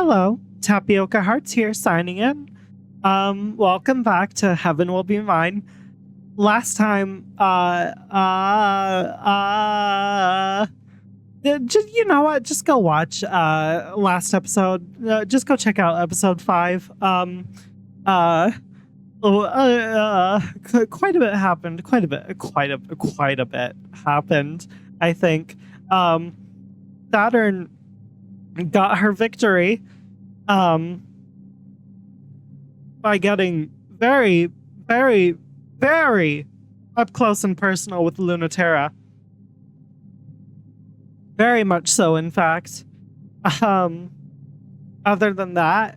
Hello, Tapioca Hearts here, signing in. Welcome back to Heaven Will Be Mine. Last time, just, you know what? Just go watch last episode. Just go check out episode 5. Quite a bit happened. Quite a bit happened. I think. Saturn got her victory by getting very, very, very up close and personal with Lunaterra. Very much so, in fact. Other than that,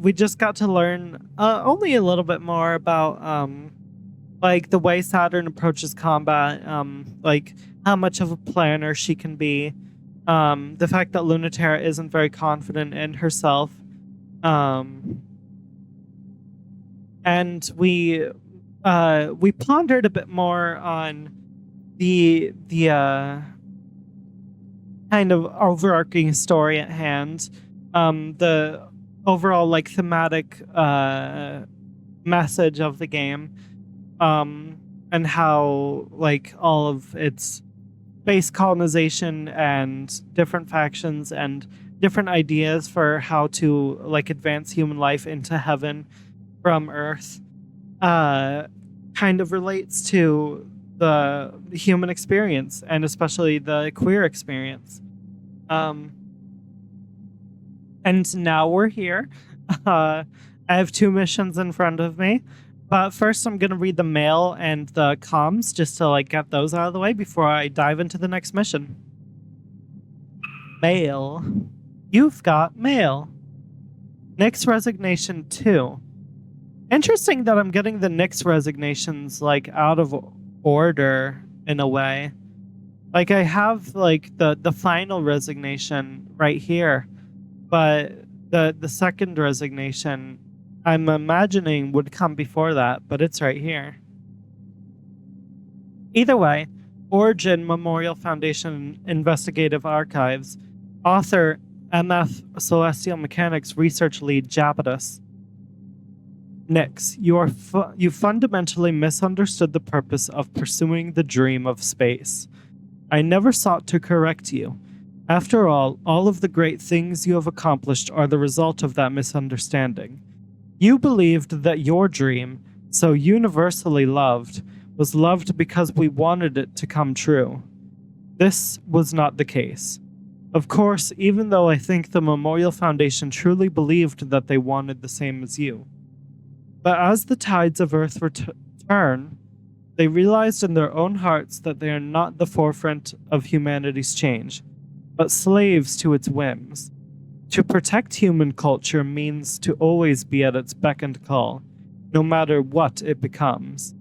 we just got to learn only a little bit more about like the way Saturn approaches combat, like how much of a planner she can be. The fact that Lunaterra isn't very confident in herself. And we pondered a bit more on the kind of overarching story at hand. The overall like thematic message of the game. And how like all of its space colonization and different factions and different ideas for how to like advance human life into heaven from Earth kind of relates to the human experience and especially the queer experience. And now we're here. I have 2 missions in front of me. But first, I'm going to read the mail and the comms just to like get those out of the way before I dive into the next mission. Mail. You've got mail. Nick's resignation 2. Interesting that I'm getting the Nick's resignations like out of order in a way. Like I have like the final resignation right here, but the second resignation I'm imagining would come before that, but it's right here. Either way, Origin Memorial Foundation Investigative Archives, author MF Celestial Mechanics Research Lead Japetus. Nix, you fundamentally misunderstood the purpose of pursuing the dream of space. I never sought to correct you. After all of the great things you have accomplished are the result of that misunderstanding. You believed that your dream, so universally loved, was loved because we wanted it to come true. This was not the case. Of course, even though I think the Memorial Foundation truly believed that they wanted the same as you. But as the tides of Earth return, they realized in their own hearts that they are not the forefront of humanity's change, but slaves to its whims. To protect human culture means to always be at its beck and call, no matter what it becomes.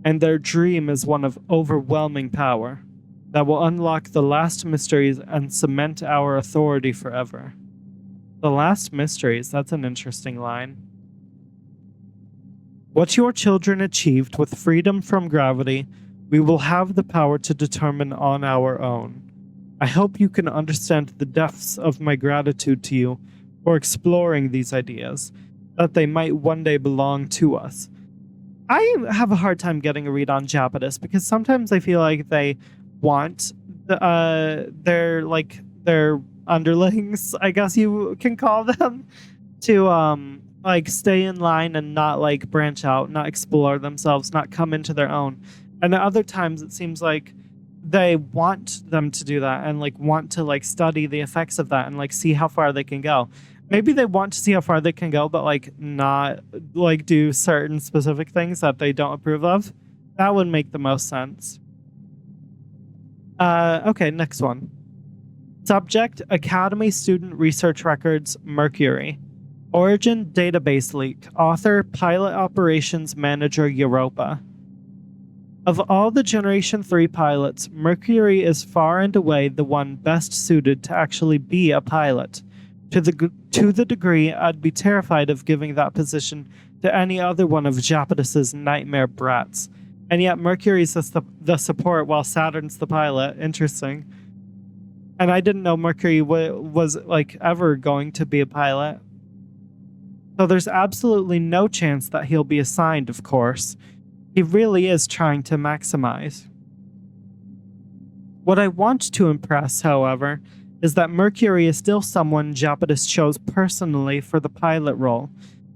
And their dream is one of overwhelming power that will unlock the last mysteries and cement our authority forever. The last mysteries, that's an interesting line. What your children achieved with freedom from gravity, we will have the power to determine on our own. I hope you can understand the depths of my gratitude to you for exploring these ideas, that they might one day belong to us. I have a hard time getting a read on Japetus because sometimes I feel like they want their underlings, I guess you can call them, to like stay in line and not like branch out, not explore themselves, not come into their own. And at other times it seems like they want them to do that and like want to like study the effects of that and like see how far they can go. Maybe they want to see how far they can go, but like not like do certain specific things that they don't approve of. That would make the most sense. Okay, next one. Subject, Academy Student Research Records, Mercury. Origin database leak. Author, Pilot Operations Manager, Europa. Of all the Generation 3 pilots, Mercury is far and away the one best suited to actually be a pilot. To the degree I'd be terrified of giving that position to any other one of Japetus's nightmare brats. And yet Mercury's the support while Saturn's the pilot. Interesting. And I didn't know Mercury was like ever going to be a pilot. So there's absolutely no chance that he'll be assigned, of course. He really is trying to maximize. What I want to impress, however, is that Mercury is still someone Japetus chose personally for the pilot role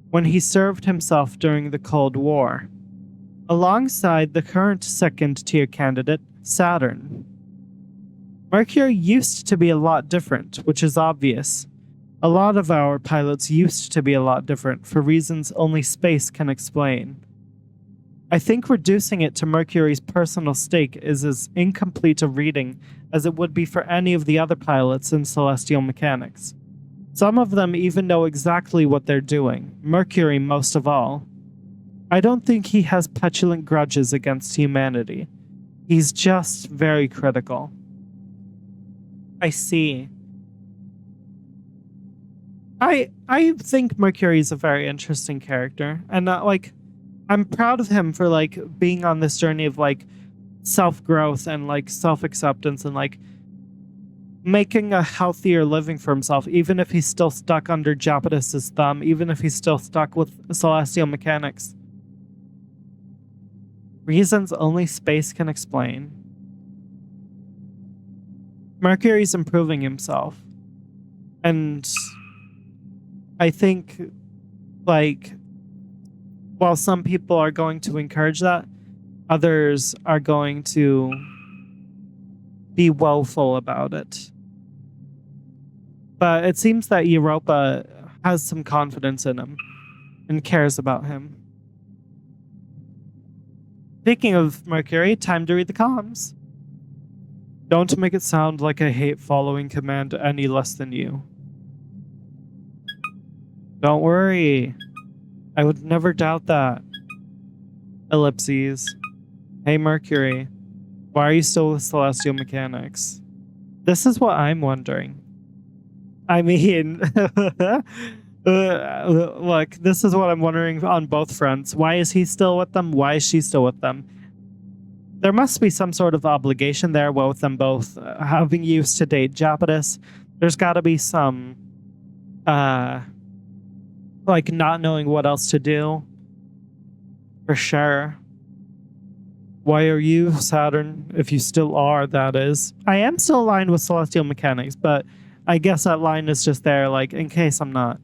when he served himself during the Cold War, alongside the current second-tier candidate, Saturn. Mercury used to be a lot different, which is obvious. A lot of our pilots used to be a lot different for reasons only space can explain. I think reducing it to Mercury's personal stake is as incomplete a reading as it would be for any of the other pilots in celestial mechanics. Some of them even know exactly what they're doing, Mercury most of all. I don't think he has petulant grudges against humanity. He's just very critical. I see. I think Mercury's a very interesting character, and I'm proud of him for being on this journey of self-growth and self-acceptance and making a healthier living for himself, even if he's still stuck under Japetus's thumb, even if he's still stuck with celestial mechanics. Reasons only space can explain. Mercury's improving himself. And I think, while some people are going to encourage that, others are going to be woeful about it. But it seems that Europa has some confidence in him and cares about him. Speaking of Mercury, time to read the comms. Don't make it sound like I hate following command any less than you. Don't worry. I would never doubt that. Ellipses. Hey Mercury, why are you still with celestial mechanics? This is what I'm wondering. I mean, look, this is what I'm wondering on both fronts. Why is he still with them? Why is she still with them? There must be some sort of obligation there with them both. Having used to date Japetus, there's got to be some, not knowing what else to do. For sure. Why are you, Saturn, if you still are, that is? I am still aligned with celestial mechanics, but I guess that line is just there, in case I'm not.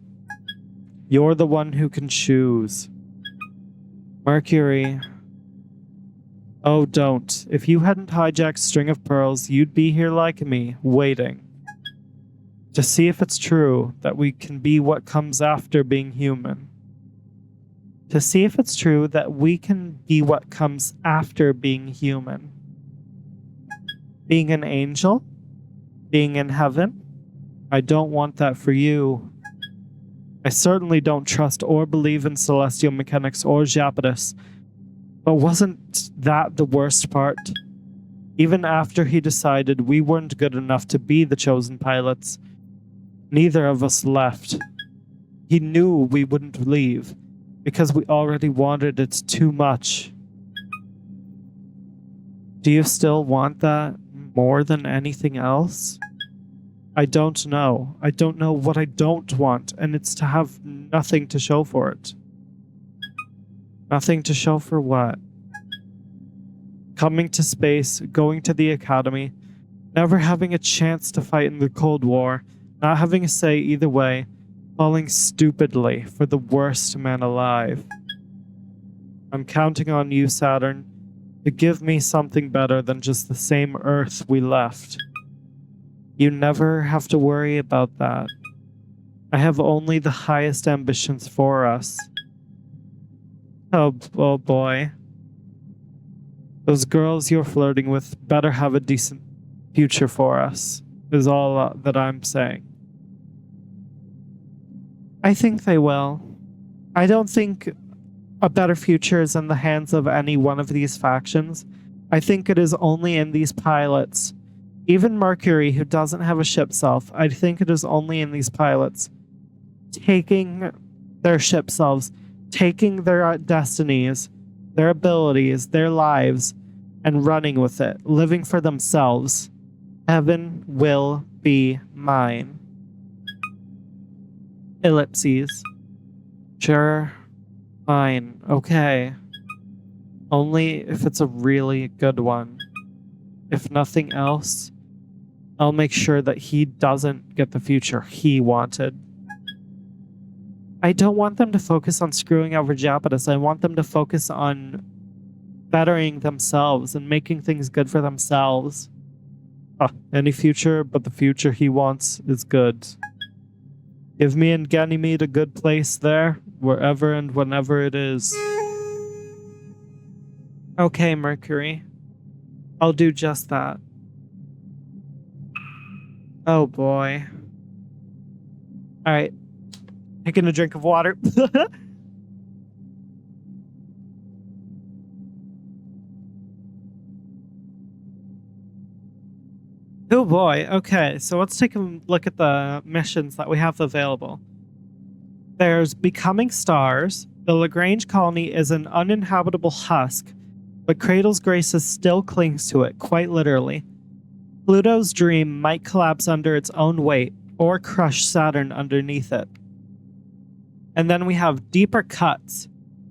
You're the one who can choose. Mercury. Oh, don't. If you hadn't hijacked String of Pearls, you'd be here like me, waiting. To see if it's true that we can be what comes after being human. To see if it's true that we can be what comes after being human. Being an angel? Being in heaven? I don't want that for you. I certainly don't trust or believe in celestial mechanics or Japetus. But wasn't that the worst part? Even after he decided we weren't good enough to be the chosen pilots, neither of us left. He knew we wouldn't leave, because we already wanted it too much. Do you still want that more than anything else? I don't know. I don't know what I don't want, and it's to have nothing to show for it. Nothing to show for what? Coming to space, going to the academy, never having a chance to fight in the Cold War, not having a say either way, falling stupidly for the worst man alive. I'm counting on you, Saturn, to give me something better than just the same Earth we left. You never have to worry about that. I have only the highest ambitions for us. Oh boy. Those girls you're flirting with better have a decent future for us, is all that I'm saying. I think they will. I don't think a better future is in the hands of any one of these factions. I think it is only in these pilots. Even Mercury, who doesn't have a ship self, I think it is only in these pilots taking their ship selves, taking their destinies, their abilities, their lives, and running with it, living for themselves. Heaven will be mine. Ellipses. Sure. Fine. Okay. Only if it's a really good one. If nothing else, I'll make sure that he doesn't get the future he wanted. I don't want them to focus on screwing over Japetus. I want them to focus on bettering themselves and making things good for themselves. Any future, but the future he wants is good. Give me and Ganymede a good place there, wherever and whenever it is. Okay, Mercury. I'll do just that. Oh boy. Alright. Taking a drink of water. Oh boy. Okay, so let's take a look at the missions that we have available. There's Becoming Stars. The Lagrange colony is an uninhabitable husk, but Cradle's Graces still clings to it, quite literally. Pluto's dream might collapse under its own weight, or crush Saturn underneath it. And then we have Deeper Cuts.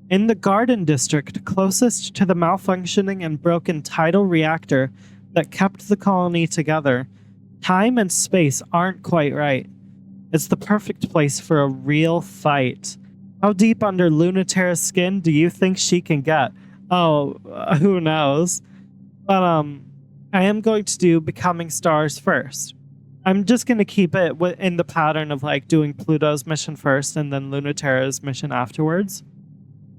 In the Garden District, closest to the malfunctioning and broken tidal reactor that kept the colony together, time and space aren't quite right. It's the perfect place for a real fight. How deep under Lunatera's skin do you think she can get? Oh, who knows? But I am going to do Becoming Stars first. I'm just going to keep it in the pattern of like doing Pluto's mission first and then Lunatera's mission afterwards.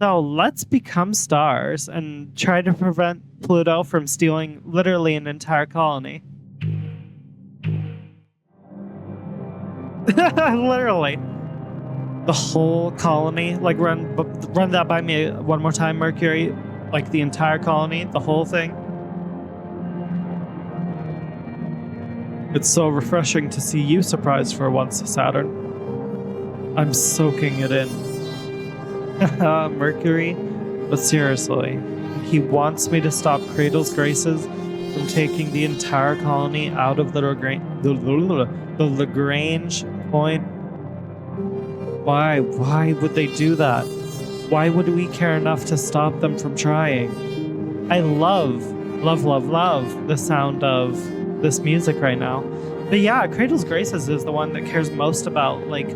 So let's become stars and try to prevent Pluto from stealing literally an entire colony. Literally. The whole colony. Like run that by me one more time, Mercury. Like the entire colony, the whole thing. It's so refreshing to see you surprised for once, Saturn. I'm soaking it in. Mercury, but seriously, he wants me to stop Cradle's Graces from taking the entire colony out of the Lagrange point. Why would they do that? Why would we care enough to stop them from trying? I love the sound of this music right now. But yeah, Cradle's Graces is the one that cares most about like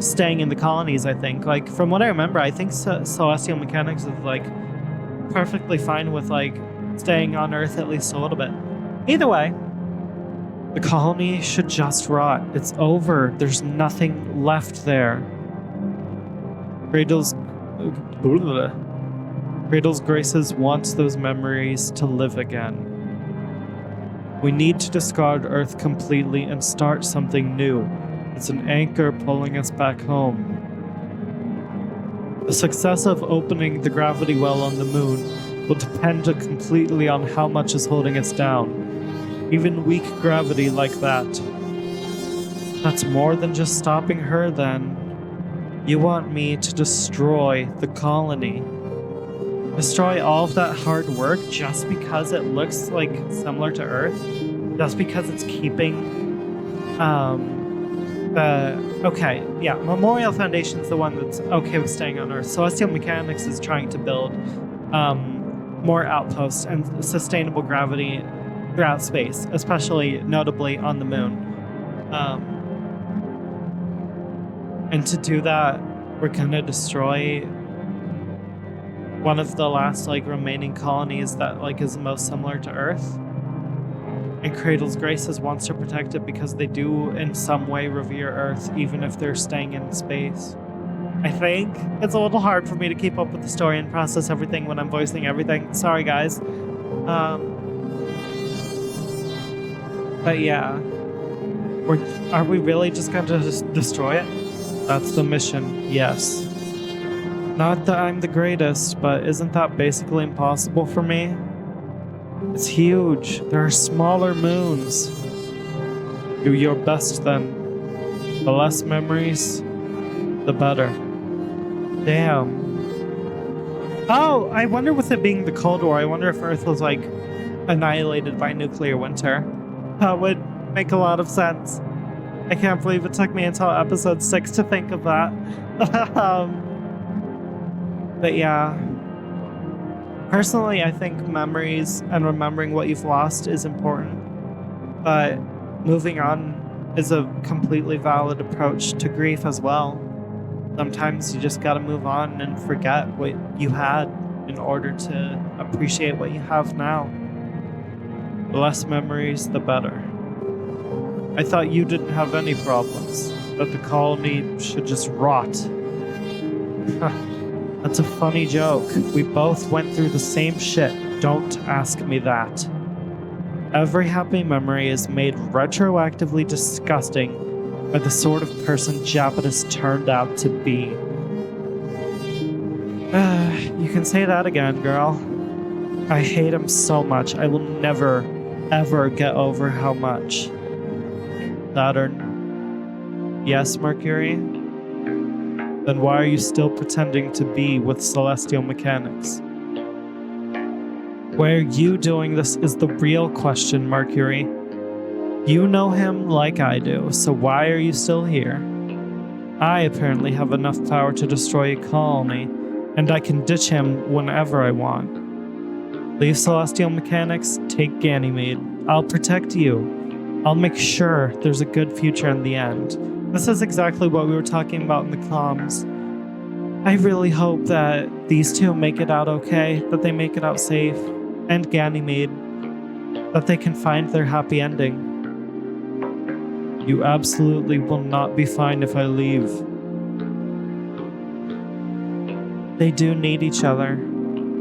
staying in the colonies, I think. Like from what I remember, I think Celestial Mechanics is like perfectly fine with like staying on Earth at least a little bit. Either way, the colony should just rot. It's over. There's nothing left there. Cradle's Graces wants those memories to live again. We need to discard Earth completely and start something new. It's an anchor pulling us back home. The success of opening the gravity well on the moon will depend completely on how much is holding us down. Even weak gravity like that. That's more than just stopping her, then. You want me to destroy the colony. Destroy all of that hard work just because it looks like similar to Earth? Just because it's keeping okay, yeah, Memorial Foundation's the one that's okay with staying on Earth. Celestial Mechanics is trying to build more outposts and sustainable gravity throughout space, especially notably on the moon. And to do that, we're gonna destroy one of the last like remaining colonies that like is most similar to Earth. And Cradle's Graces wants to protect it because they do in some way revere Earth, even if they're staying in space. I think it's a little hard for me to keep up with the story and process everything when I'm voicing everything. Sorry, guys. But yeah, are we really just going to destroy it? That's the mission, yes. Not that I'm the greatest, but isn't that basically impossible for me? It's huge. There are smaller moons. Do your best then. The less memories, the better. Damn. Oh, I wonder with it being the Cold War, I wonder if Earth was like annihilated by nuclear winter. That would make a lot of sense. I can't believe it took me until episode 6 to think of that. But yeah. Personally, I think memories and remembering what you've lost is important. But moving on is a completely valid approach to grief as well. Sometimes you just gotta move on and forget what you had in order to appreciate what you have now. The less memories, the better. I thought you didn't have any problems, that the colony should just rot. That's a funny joke. We both went through the same shit. Don't ask me that. Every happy memory is made retroactively disgusting by the sort of person Japanese turned out to be. You can say that again, girl. I hate him so much. I will never, ever get over how much. Saturn. Yes, Mercury? Then why are you still pretending to be with celestial mechanics? Why are you doing this is the real question, Mercury. You know him like I do, so why are you still here? I apparently have enough power to destroy a colony, and I can ditch him whenever I want. Leave celestial mechanics, take Ganymede. I'll protect you. I'll make sure there's a good future in the end. This is exactly what we were talking about in the comms. I really hope that these two make it out okay, that they make it out safe, and Ganymede, that they can find their happy ending. You absolutely will not be fine if I leave. They do need each other.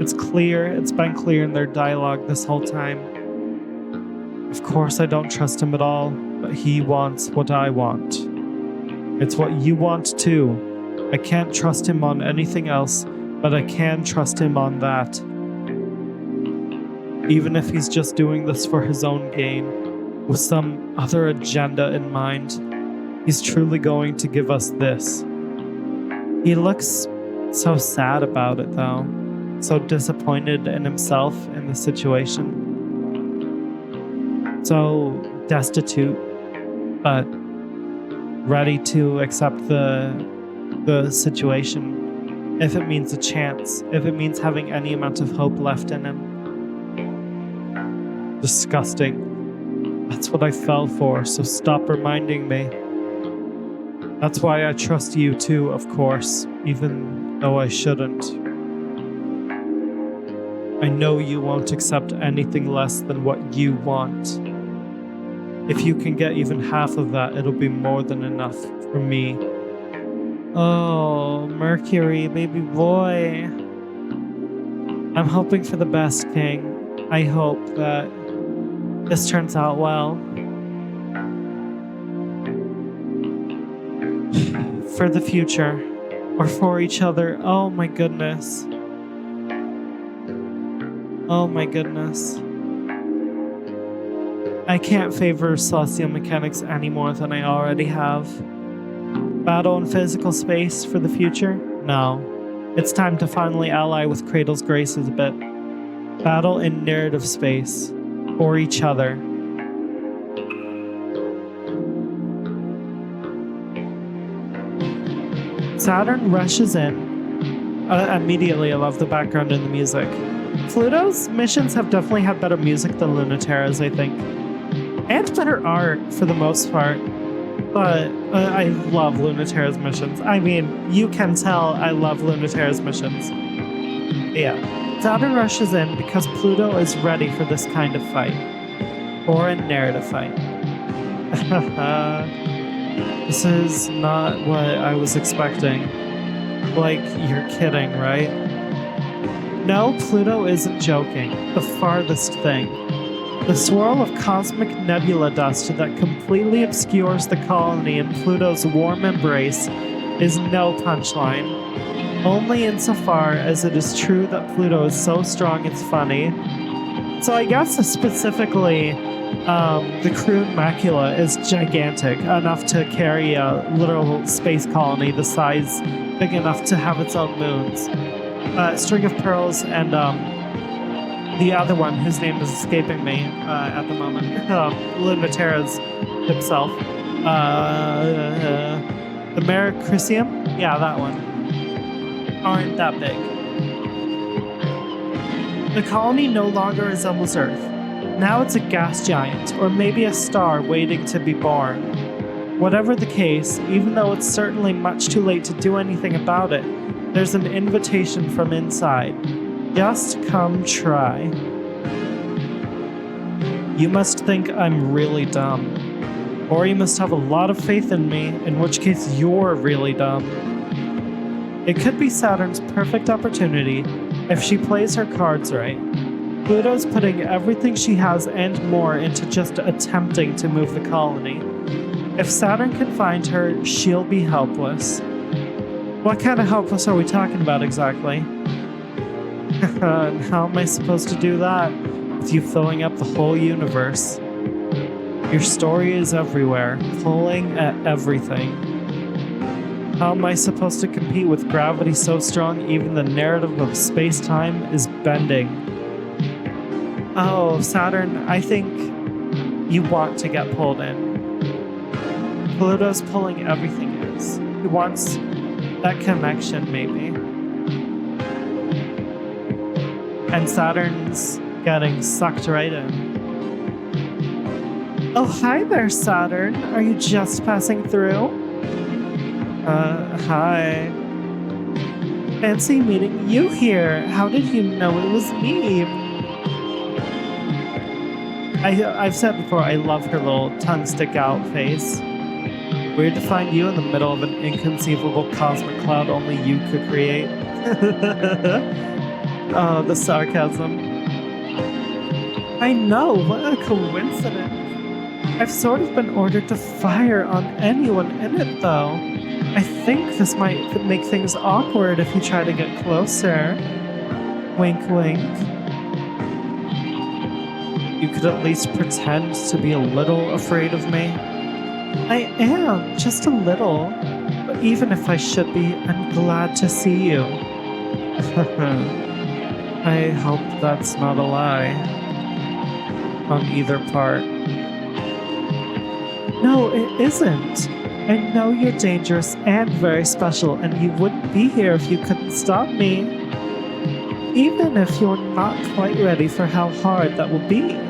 It's clear, it's been clear in their dialogue this whole time. Of course I don't trust him at all, but he wants what I want. It's what you want too. I can't trust him on anything else, but I can trust him on that. Even if he's just doing this for his own gain, with some other agenda in mind, he's truly going to give us this. He looks so sad about it though, so disappointed in himself in the situation. So destitute, but ready to accept the situation if it means a chance, if it means having any amount of hope left in him. Disgusting. That's what I fell for, so stop reminding me. That's why I trust you too, of course, even though I shouldn't. I know you won't accept anything less than what you want. If you can get even half of that, it'll be more than enough for me. Oh, Mercury, baby boy. I'm hoping for the best, King. I hope that this turns out well. For the future. Or for each other. Oh my goodness. Oh my goodness. I can't favor celestial mechanics any more than I already have. Battle in physical space for the future? No. It's time to finally ally with Cradle's graces a bit. Battle in narrative space. For each other. Saturn rushes in. Immediately, I love the background and the music. Pluto's missions have definitely had better music than Lunaterra's, I think. And better art, for the most part. But I love Lunaterra's missions. I mean, you can tell I love Lunaterra's missions. Yeah. Saturn rushes in because Pluto is ready for this kind of fight. Or a narrative fight. This is not what I was expecting. Like, you're kidding, right? No, Pluto isn't joking. The farthest thing. The swirl of cosmic nebula dust that completely obscures the colony in Pluto's warm embrace is no punchline. Only insofar as it is true that Pluto is so strong it's funny. So I guess specifically, the crude macula is gigantic, enough to carry a literal space colony the size big enough to have its own moons. String of Pearls and the other one whose name is escaping me at the moment, Lunaterra's itself. The Mericrisium? Yeah, that one. Aren't that big. The colony no longer resembles Earth. Now it's a gas giant, or maybe a star waiting to be born. Whatever the case, even though it's certainly much too late to do anything about it, there's an invitation from inside. Just come try. You must think I'm really dumb. Or you must have a lot of faith in me, in which case you're really dumb. It could be Saturn's perfect opportunity if she plays her cards right. Pluto's putting everything she has and more into just attempting to move the colony. If Saturn can find her, she'll be helpless. What kind of helpless are we talking about exactly? And how am I supposed to do that with you filling up the whole universe? Your story is everywhere, pulling at everything. How am I supposed to compete with gravity so strong even the narrative of space-time is bending? Oh, Saturn, I think you want to get pulled in. Pluto's pulling everything in. He wants that connection, maybe. And Saturn's getting sucked right in. Oh, hi there, Saturn. Are you just passing through? Hi. Fancy meeting you here. How did you know it was me? I've said before, I love her little tongue stick out face. Weird to find you in the middle of an inconceivable cosmic cloud only you could create. Oh, the sarcasm. I know, what a coincidence. I've sort of been ordered to fire on anyone in it, though. I think this might make things awkward if you try to get closer. Wink, wink. You could at least pretend to be a little afraid of me. I am, just a little. But even if I should be, I'm glad to see you. I hope that's not a lie. On either part. No, it isn't. I know you're dangerous and very special, and you wouldn't be here if you couldn't stop me. Even if you're not quite ready for how hard that will be.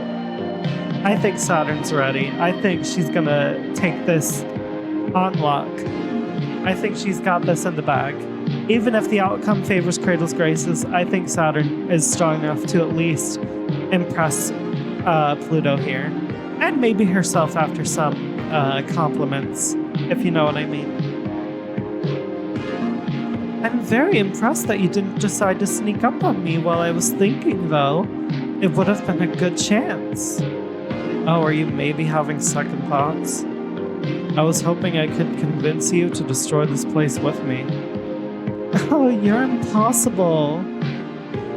I think Saturn's ready. I think she's gonna take this on lock. I think she's got this in the bag. Even if the outcome favors Cradle's graces, I think Saturn is strong enough to at least impress Pluto here. And maybe herself after some compliments, if you know what I mean. I'm very impressed that you didn't decide to sneak up on me while I was thinking, though. It would have been a good chance. Oh, are you maybe having second thoughts? I was hoping I could convince you to destroy this place with me. Oh, you're impossible.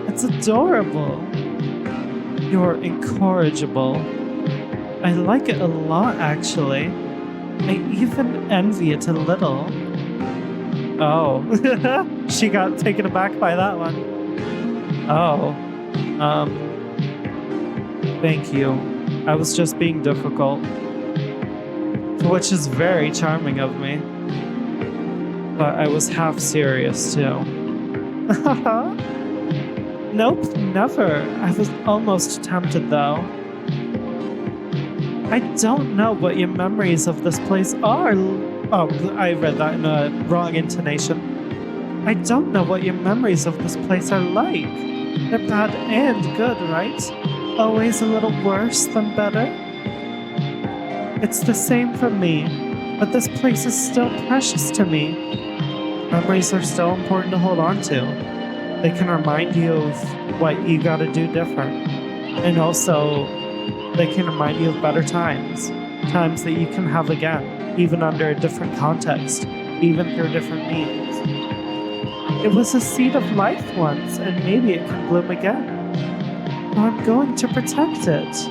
It's adorable. You're incorrigible. I like it a lot, actually. I even envy it a little. Oh, she got taken aback by that one. Oh, thank you. I was just being difficult. Which is very charming of me. But I was half serious, too. Nope, never. I was almost tempted, though. I don't know what your memories of this place are. Oh, I read that in a wrong intonation. I don't know what your memories of this place are like. They're bad and good, right? Always a little worse than better? It's the same for me, but this place is still precious to me. Memories are still important to hold on to. They can remind you of what you gotta do different. And also, they can remind you of better times. Times that you can have again, even under a different context, even through different means. It was a seed of life once, and maybe it can bloom again. I'm going to protect it.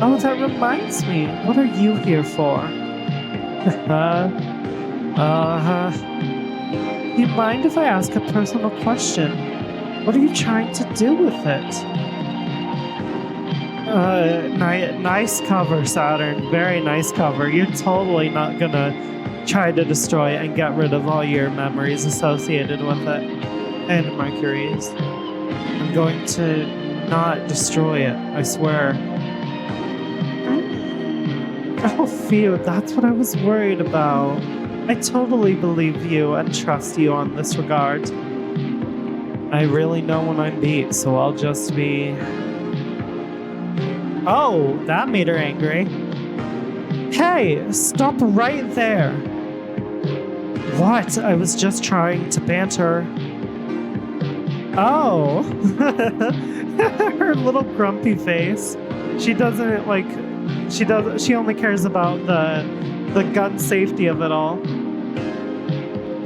Oh, that reminds me. What are you here for? You mind if I ask a personal question? What are you trying to do with it? Nice cover, Saturn. Very nice cover. You're totally not gonna try to destroy it and get rid of all your memories associated with it. And Mercury's. I'm going to not destroy it, I swear. Oh, phew, that's what I was worried about. I totally believe you and trust you on this regard. I really know when I'm beat, so I'll just be... Oh, that made her angry. Hey, stop right there. What? I was just trying to banter. Oh. Her little grumpy face. She doesn't like... She only cares about the gun safety of it all.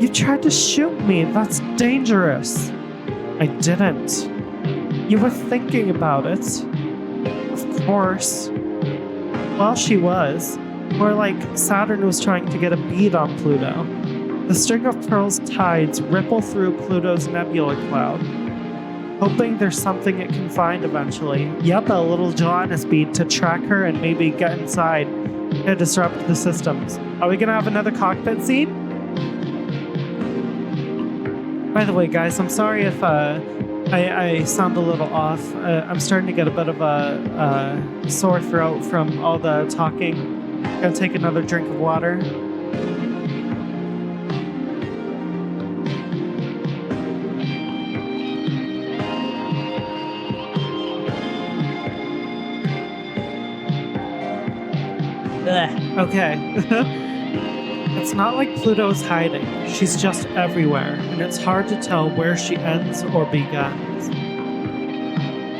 You tried to shoot me. That's dangerous. I didn't. You were thinking about it. Of course. Well, she was. More like Saturn was trying to get a bead on Pluto. The string of pearls tides ripple through Pluto's nebula cloud, hoping there's something it can find eventually. Yep, a little gelatinous bead to track her and maybe get inside and disrupt the systems. Are we gonna have another cockpit scene? By the way, guys, I'm sorry if I sound a little off. I'm starting to get a bit of a sore throat from all the talking. Gonna take another drink of water. Okay. It's not like Pluto's hiding. She's just everywhere, and it's hard to tell where she ends or begins.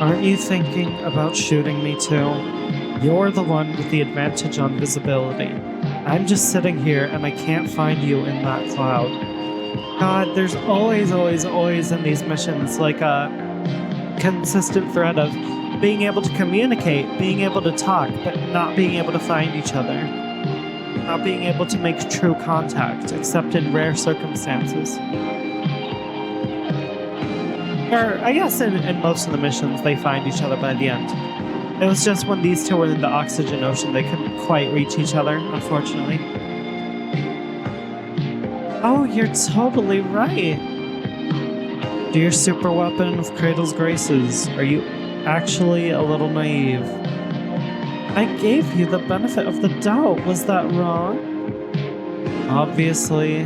Aren't you thinking about shooting me too? You're the one with the advantage on visibility. I'm just sitting here and I can't find you in that cloud. God, there's always in these missions like a consistent thread of being able to communicate, being able to talk, but not being able to find each other. Not being able to make true contact, except in rare circumstances. Or, I guess in most of the missions, they find each other by the end. It was just when these two were in the oxygen ocean, they couldn't quite reach each other, unfortunately. Oh, you're totally right. Dear super weapon of Cradle's graces, are you actually a little naive? I gave you the benefit of the doubt. Was that wrong? Obviously.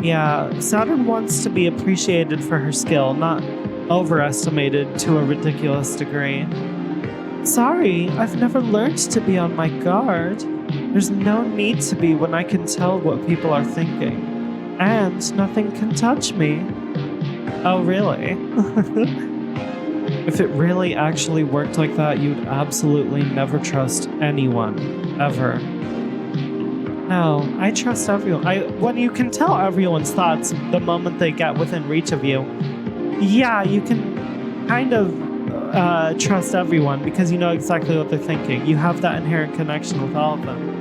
Yeah, Saturn wants to be appreciated for her skill, not overestimated to a ridiculous degree. Sorry, I've never learned to be on my guard. There's no need to be when I can tell what people are thinking. And nothing can touch me. Oh, really? If it really actually worked like that, you'd absolutely never trust anyone, ever. No, I trust everyone. When you can tell everyone's thoughts the moment they get within reach of you, yeah, you can kind of trust everyone because you know exactly what they're thinking. You have that inherent connection with all of them.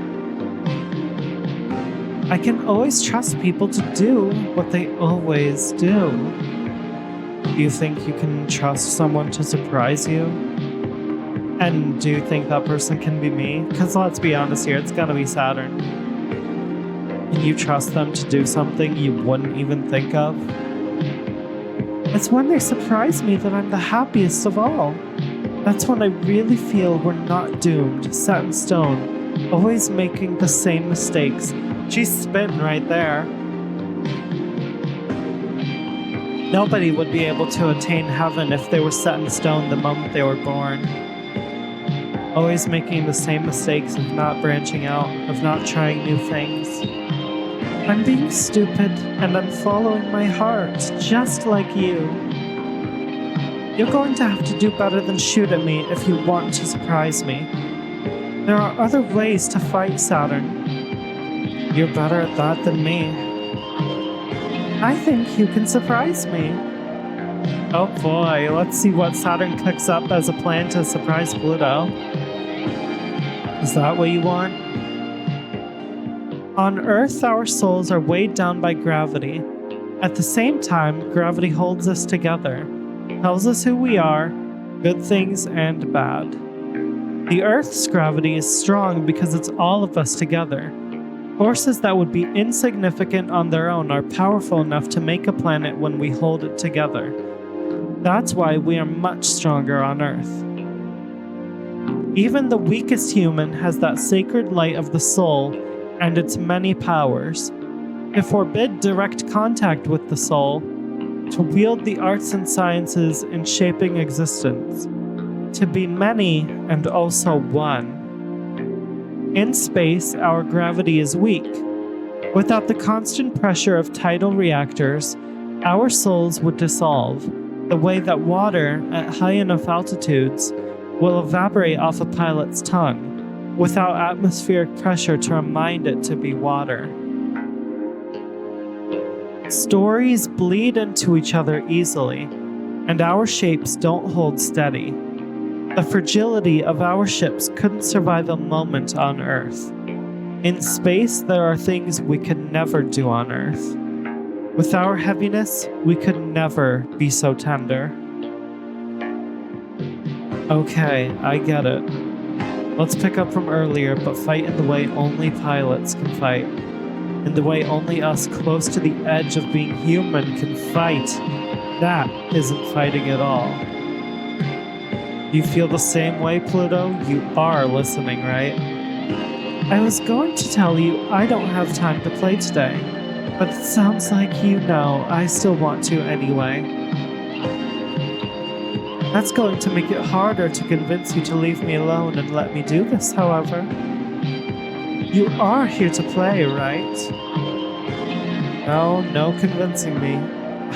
I can always trust people to do what they always do. Do you think you can trust someone to surprise you? And do you think that person can be me? Because let's be honest here, it's gonna be Saturn. Can you trust them to do something you wouldn't even think of? It's when they surprise me that I'm the happiest of all. That's when I really feel we're not doomed, set in stone, always making the same mistakes. She's spitting right there. Nobody would be able to attain heaven if they were set in stone the moment they were born. Always making the same mistakes of not branching out, of not trying new things. I'm being stupid and I'm following my heart, just like you. You're going to have to do better than shoot at me if you want to surprise me. There are other ways to fight Saturn. You're better at that than me. I think you can surprise me. Oh boy, let's see what Saturn cooks up as a plan to surprise Pluto. Is that what you want? On Earth, our souls are weighed down by gravity. At the same time, gravity holds us together, tells us who we are, good things and bad. The Earth's gravity is strong because it's all of us together. Forces that would be insignificant on their own are powerful enough to make a planet when we hold it together. That's why we are much stronger on Earth. Even the weakest human has that sacred light of the soul and its many powers. To forbid direct contact with the soul, to wield the arts and sciences in shaping existence, to be many and also one. In space, our gravity is weak. Without the constant pressure of tidal reactors, our souls would dissolve, the way that water at high enough altitudes will evaporate off a pilot's tongue, without atmospheric pressure to remind it to be water. Stories bleed into each other easily, and our shapes don't hold steady. The fragility of our ships couldn't survive a moment on Earth. In space, there are things we could never do on Earth. With our heaviness, we could never be so tender. Okay, I get it. Let's pick up from earlier, but fight in the way only pilots can fight. In the way only us close to the edge of being human can fight. That isn't fighting at all. You feel the same way, Pluto? You are listening, right? I was going to tell you I don't have time to play today, but it sounds like you know I still want to anyway. That's going to make it harder to convince you to leave me alone and let me do this, however. You are here to play, right? No convincing me.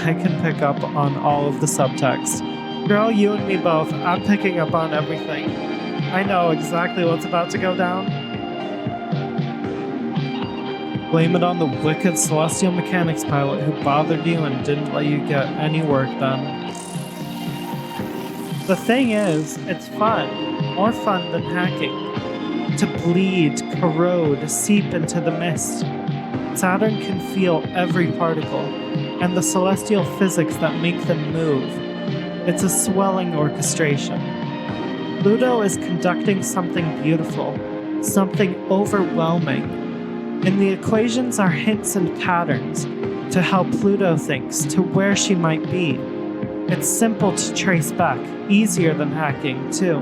I can pick up on all of the subtext. Girl, you and me both, I'm picking up on everything. I know exactly what's about to go down. Blame it on the wicked celestial mechanics pilot who bothered you and didn't let you get any work done. The thing is, it's fun. More fun than hacking. To bleed, corrode, seep into the mist. Saturn can feel every particle, and the celestial physics that make them move. It's a swelling orchestration. Pluto is conducting something beautiful, something overwhelming. In the equations are hints and patterns to how Pluto thinks, to where she might be. It's simple to trace back, easier than hacking, too.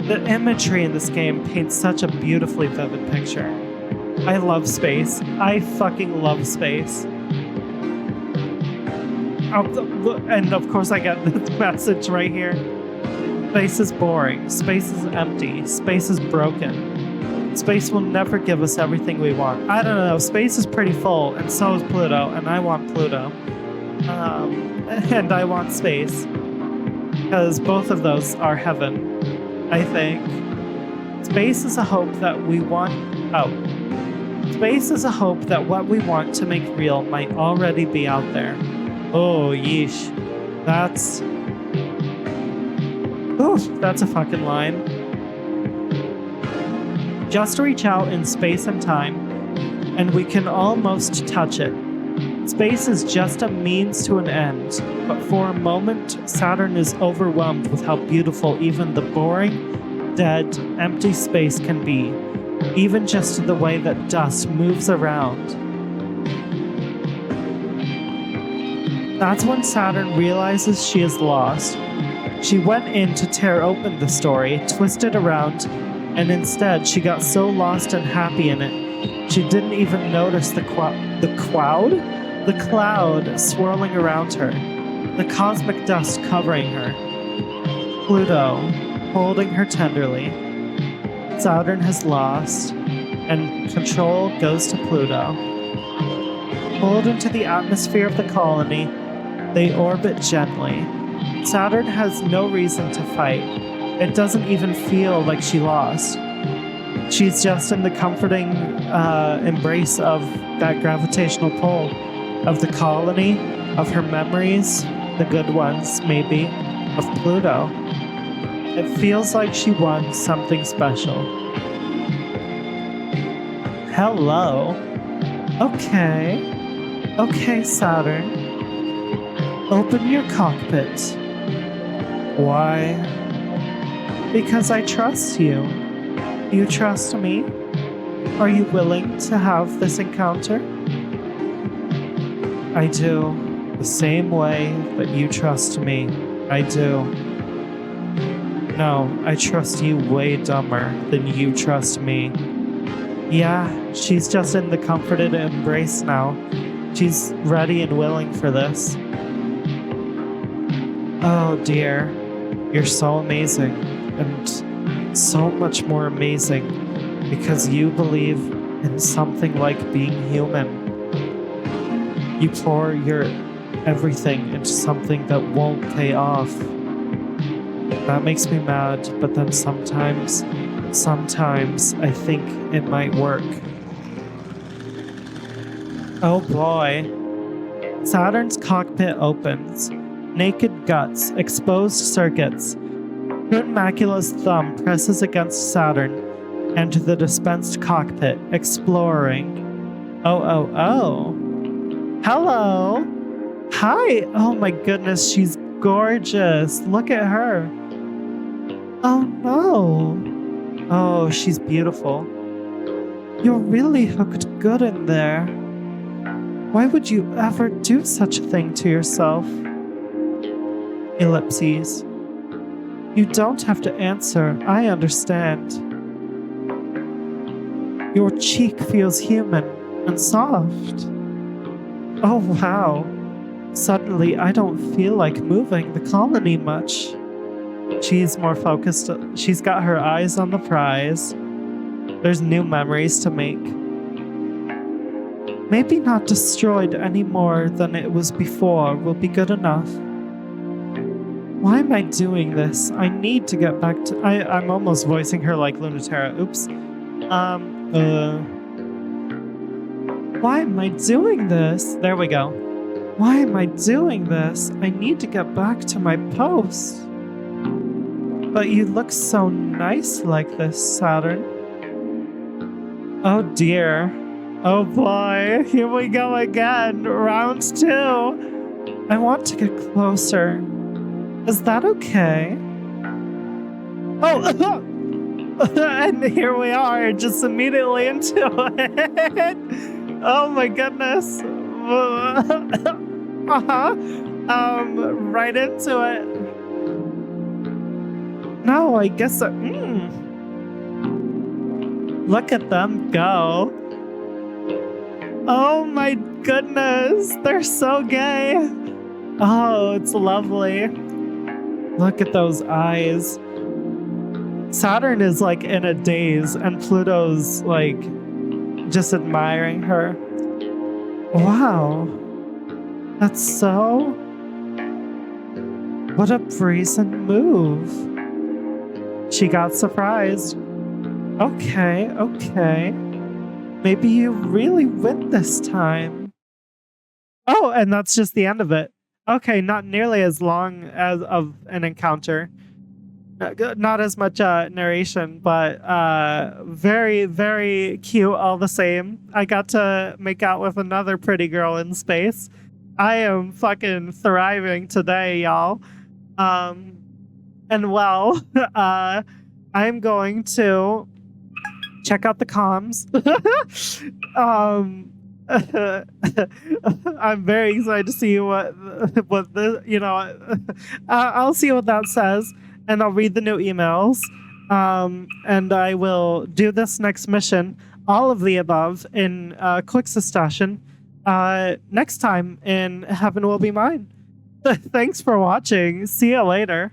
The imagery in this game paints such a beautifully vivid picture. I love space. I fucking love space. And of course I get this message right here. Space is boring. Space is empty. Space is broken. Space will never give us everything we want. I don't know. Space is pretty full, and so is Pluto, and I want Pluto. And I want space. Because both of those are heaven, I think. Space is a hope that we want... Space is a hope that what we want to make real might already be out there. Oh, yeesh. That's a fucking line. Just reach out in space and time, and we can almost touch it. Space is just a means to an end, but for a moment, Saturn is overwhelmed with how beautiful even the boring, dead, empty space can be, even just the way that dust moves around. That's when Saturn realizes she is lost. She went in to tear open the story, twist it around, and instead she got so lost and happy in it, she didn't even notice the cloud swirling around her, the cosmic dust covering her. Pluto, holding her tenderly. Saturn has lost, and control goes to Pluto. Pulled into the atmosphere of the colony, they orbit gently. Saturn has no reason to fight. It doesn't even feel like she lost. She's just in the comforting embrace of that gravitational pull, of the colony, of her memories, the good ones, maybe, of Pluto. It feels like she won something special. Hello. Okay, Saturn. Open your cockpit. Why? Because I trust you. You trust me? Are you willing to have this encounter? I do. The same way that you trust me. I do. No, I trust you way dumber than you trust me. Yeah, she's just in the comforted embrace now. She's ready and willing for this. Oh dear, you're so amazing, and so much more amazing because you believe in something like being human. You pour your everything into something that won't pay off. That makes me mad, but then sometimes I think it might work. Oh boy. Saturn's cockpit opens. Naked guts, exposed circuits. Count Macula's thumb presses against Saturn and the dispensed cockpit, exploring. Oh. Hello. Hi. Oh my goodness, she's gorgeous. Look at her. Oh no. Oh, she's beautiful. You're really hooked good in there. Why would you ever do such a thing to yourself? Ellipses. You don't have to answer. I understand. Your cheek feels human and soft. Oh wow. Suddenly, I don't feel like moving the colony much. She's more focused. She's got her eyes on the prize. There's new memories to make. Maybe not destroyed any more than it was before will be good enough. Why am I doing this? I need to get back to... I'm almost voicing her like Lunatera. Oops. Why am I doing this? There we go. Why am I doing this? I need to get back to my post. But you look so nice like this, Saturn. Oh dear. Oh boy. Here we go again. Round 2. I want to get closer. Is that okay? Oh, and here we are, just immediately into it. Oh my goodness. Right into it. No, I guess look at them go. Oh my goodness, they're so gay. Oh, it's lovely. Look at those eyes. Saturn is like in a daze, and Pluto's like just admiring her. Wow. That's so... What a brazen move. She got surprised. Okay. Maybe you really win this time. Oh, and that's just the end of it. Okay, not nearly as long as of an encounter. Not as much narration, but very, very cute all the same. I got to make out with another pretty girl in space. I am fucking thriving today, y'all. And well, I'm going to check out the comms. I'm very excited to see what the I'll see what that says, and I'll read the new emails, and I will do this next mission, all of the above, in quick succession, next time in Heaven Will Be Mine. Thanks for watching. See you later.